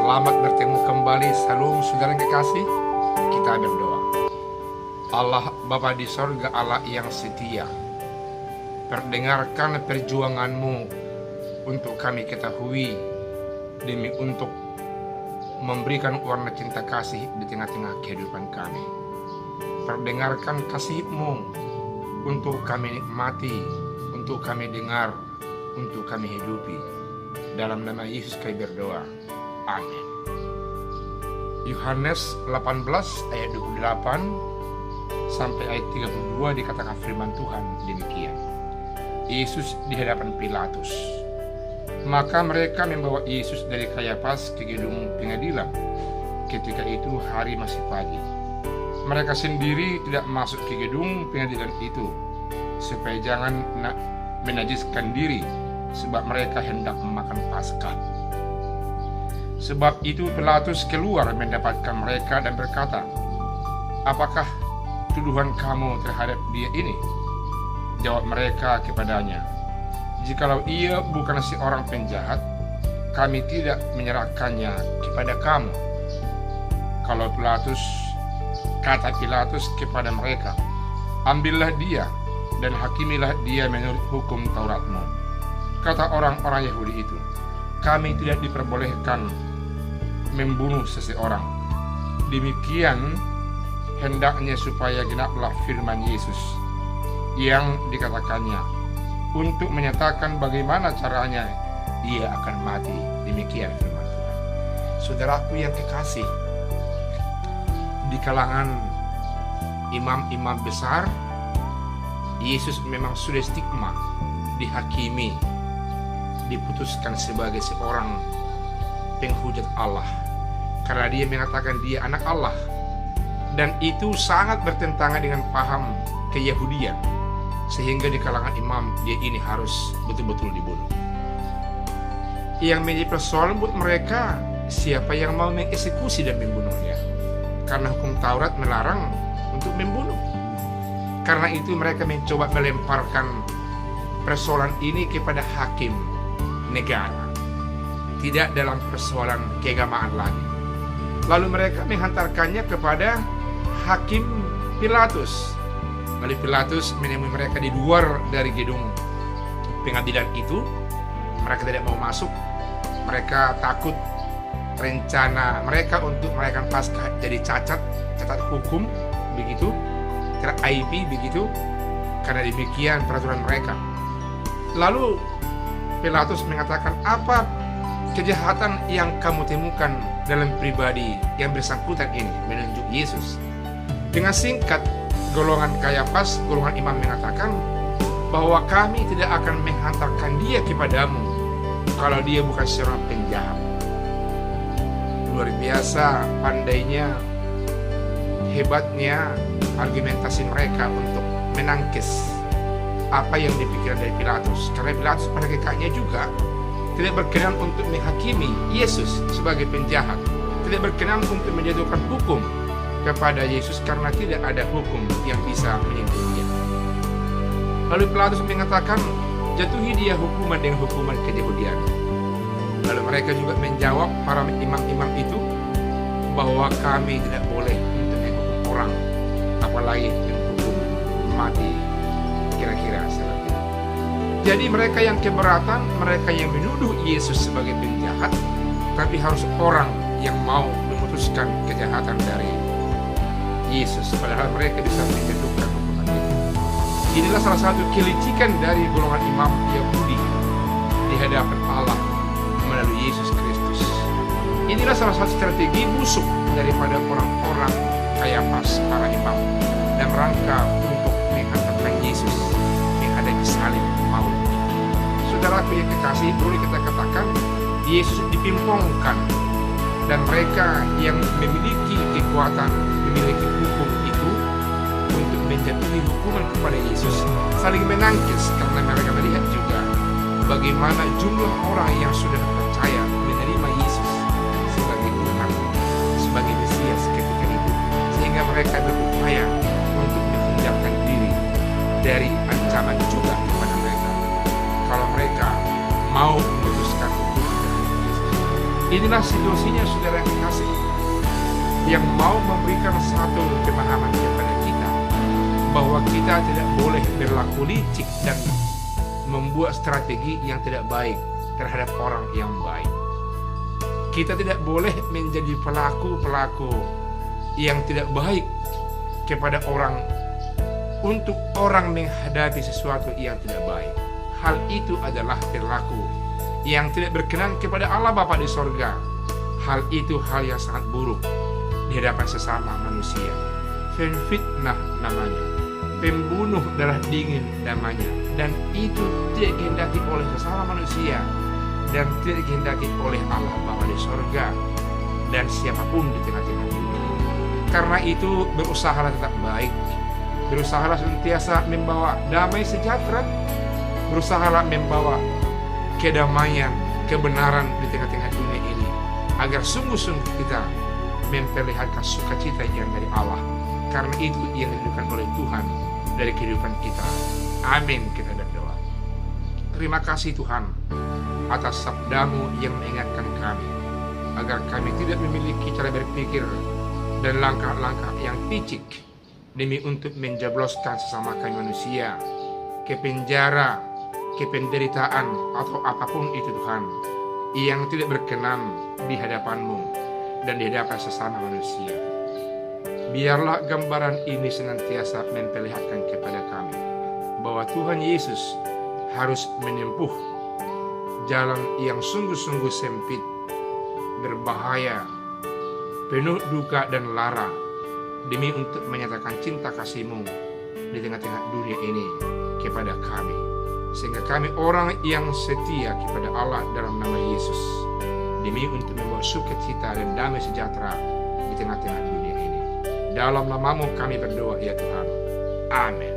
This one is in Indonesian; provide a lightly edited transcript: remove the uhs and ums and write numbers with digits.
Selamat bertemu kembali. Salam saudara yang kekasih. Kita berdoa. Allah Bapa di sorga, Allah yang setia, perdengarkan perjuanganmu untuk kami ketahui, demi untuk memberikan warna cinta kasih di tengah-tengah kehidupan kami. Perdengarkan kasih-Mu untuk kami nikmati, untuk kami dengar, untuk kami hidupi. Dalam nama Yesus kami berdoa. Amin. Yohanes 18 ayat 28 sampai ayat 32 dikatakan firman Tuhan demikian. Yesus di hadapan Pilatus. Maka mereka membawa Yesus dari Kayafas ke gedung pengadilan. Ketika itu hari masih pagi. Mereka sendiri tidak masuk ke gedung pengadilan itu, supaya jangan menajiskan diri, sebab mereka hendak memakan Paskah. Sebab itu Pilatus keluar mendapatkan mereka dan berkata, "Apakah tuduhan kamu terhadap dia ini?" Jawab mereka kepadanya, "Jikalau ia bukan seorang penjahat, kami tidak menyerahkannya kepada kamu." Kata Pilatus kepada mereka, "Ambillah dia dan hakimilah dia menurut hukum Tauratmu." Kata orang-orang Yahudi itu, "Kami tidak diperbolehkan membunuh seseorang." Demikian hendaknya supaya genaplah firman Yesus yang dikatakannya, untuk menyatakan bagaimana caranya dia akan mati. Demikian firman Tuhan. Saudaraku yang kekasih, di kalangan imam-imam besar, Yesus memang sudah stigma, dihakimi, diputuskan sebagai seorang penghujat Allah, karena dia mengatakan dia anak Allah. Dan itu sangat bertentangan dengan paham keyahudian, sehingga di kalangan imam dia ini harus betul-betul dibunuh. Yang menjadi persoalan buat mereka, siapa yang mau mengeksekusi dan membunuhnya, karena hukum Taurat melarang untuk membunuh. Karena itu mereka mencoba melemparkan persoalan ini kepada hakim negara, tidak dalam persoalan keagamaan lagi. Lalu mereka menghantarkannya kepada hakim Pilatus. Lalu Pilatus menemui mereka di luar dari gedung pengadilan itu. Mereka tidak mau masuk. Mereka takut rencana mereka untuk merayakan Paskah jadi cacat hukum begitu, ter-IP begitu, karena demikian peraturan mereka. Lalu Pilatus mengatakan, "Apa kejahatan yang kamu temukan dalam pribadi yang bersangkutan ini?" Menunjuk Yesus. Dengan singkat, golongan Kayafas, golongan imam mengatakan bahwa kami tidak akan menghantarkan dia kepadamu kalau dia bukan seorang penjahat. Luar biasa pandainya, hebatnya argumentasi mereka untuk menangkis apa yang dipikirkan dari Pilatus. Karena Pilatus pada kakaknya juga tidak berkenan untuk menghakimi Yesus sebagai penjahat, tidak berkenan untuk menjatuhkan hukum kepada Yesus karena tidak ada hukum yang bisa menyentuh dia. Lalu Pilatus mengatakan, "Jatuhi dia hukuman dengan hukuman keyahudian." Lalu mereka juga menjawab, para imam-imam itu, bahwa kami tidak boleh untuk menghukum orang, apalagi menghukum mati, kira-kira seperti itu. Jadi mereka yang keberatan, mereka yang menuduh Yesus sebagai penjahat, tapi harus orang yang mau memutuskan kejahatan dari Yesus, padahal mereka bisa menjatuhkan hukuman itu. Inilah salah satu kelicikan dari golongan imam Yahudi di hadapan Allah melalui Yesus Kristus. Inilah salah satu strategi busuk daripada orang-orang Kayafas, para imam, dan rangka untuk menghantarkan Yesus menghadapi salib maut. Saudaraku yang kekasih, boleh kita katakan Yesus dipimpongkan, dan mereka yang memiliki kekuatan, memiliki hukum itu untuk menjatuhi hukuman kepada Yesus saling menangkis, karena mereka melihat juga bagaimana jumlah orang yang sudah percaya menerima Yesus sebagai Tuhan, sebagai Mesias ketika itu, sehingga mereka berupaya untuk menghindarkan diri dari ancaman juga kepada mereka kalau mereka mau memutuskan hukum. Inilah situasinya saudara yang kasih, yang mau memberikan satu pemahaman kepada kita bahwa kita tidak boleh berlaku licik dan membuat strategi yang tidak baik terhadap orang yang baik. Kita tidak boleh menjadi pelaku-pelaku yang tidak baik kepada orang untuk orang menghadapi sesuatu yang tidak baik. Hal itu adalah perilaku yang tidak berkenan kepada Allah Bapa di sorga. Hal itu hal yang sangat buruk di hadapan sesama manusia. Fitnah namanya, pembunuh darah dingin namanya, dan itu tidak dikehendaki oleh sesama manusia dan tidak dikehendaki oleh Allah Bapa di sorga dan siapapun di tengah-tengah dunia. Karena itu berusahalah tetap baik, berusahalah senantiasa membawa damai sejahtera, berusahalah membawa kedamaian, kebenaran di tengah-tengah dunia ini, agar sungguh-sungguh kita memperlihatkan sukacita yang dari Allah. Karena itu yang dirindukan oleh Tuhan dari kehidupan kita. Amin. Kita berdoa. Terima kasih Tuhan atas sabdamu yang mengingatkan kami, agar kami tidak memiliki cara berpikir dan langkah-langkah yang picik demi untuk menjebloskan sesama kami manusia ke penjara, ke penderitaan atau apapun itu Tuhan yang tidak berkenan di hadapan-Mu dan di hadapan sesama manusia. Biarlah gambaran ini senantiasa memperlihatkan kepada kami bahwa Tuhan Yesus harus menempuh jalan yang sungguh-sungguh sempit, berbahaya, penuh duka dan lara, demi untuk menyatakan cinta kasih-Mu di tengah-tengah dunia ini kepada kami, sehingga kami orang yang setia kepada Allah dalam nama Yesus, demi untuk membawa sukacita dan damai sejahtera di tengah-tengah dunia ini. Dalam nama-Mu kami berdoa ya Tuhan. Amin.